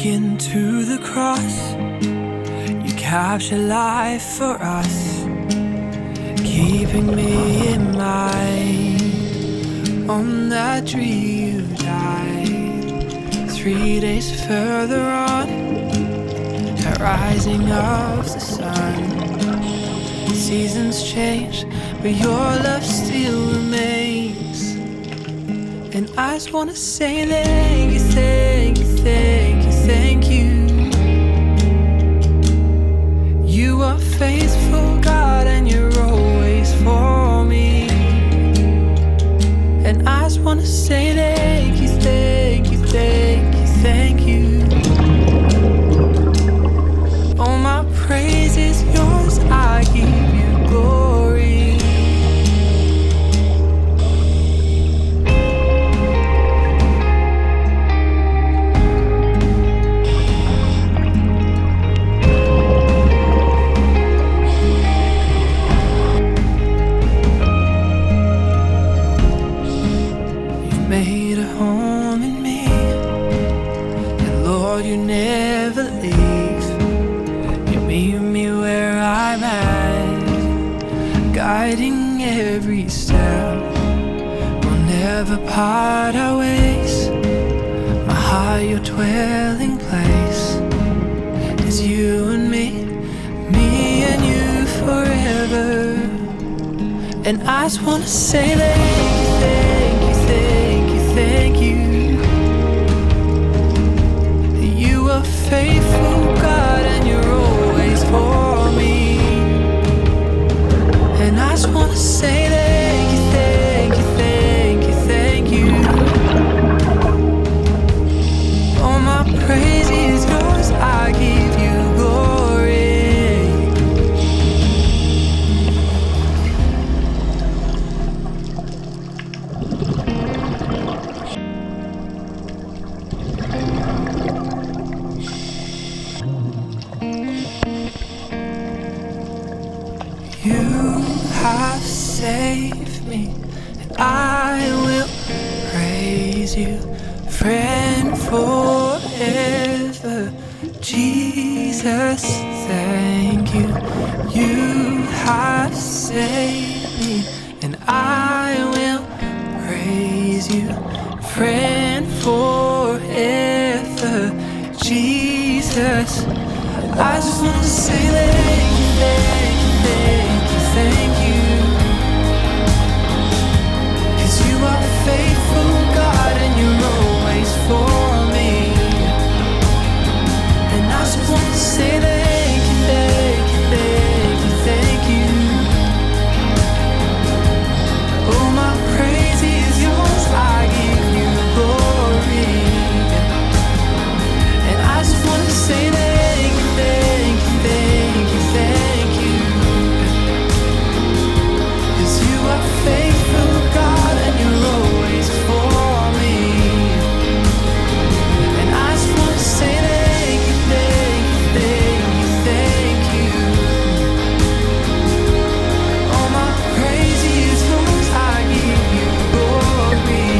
Taken to the cross, you capture life for us, keeping me in mind. On that tree you died. 3 days further on, the rising of the sun. Seasons change, but your love still remains. And I just wanna say thank you, thank you, thank you, thank you. You are faithful, God, and you're always for me. And I just wanna say thank you, thank you, thank you, thank you. All my praise is yours, I give you glory. Made a home in me, and Lord, you never leave. You meet me where I'm at, guiding every step. We'll never part our ways. My heart, your dwelling place, is you and me and you forever. And I just wanna say thank you, thank you, thank you, thank you. You are faithful, God, and you're always for me. And I just wanna say thank you, thank you, thank you, thank you. All my praise is yours, I give you glory. You have saved me, and I will praise you, friend, forever. Jesus, thank you. You have saved me, and I will praise you, friend, forever. Jesus, I just wanna say thank you, thank you, thank you, thank you. 'Cause you are faithful, God, and you're always for me. And I just wanna say thank you, thank you, thank you, thank you. Oh, my praise is yours, I give you glory. And I just wanna say thank you, thank you, thank you, thank you. 'Cause you are faithful, God, and you're always for me. And I just wanna say thank you, thank you, thank you, thank you. All my praise is yours, I give you glory.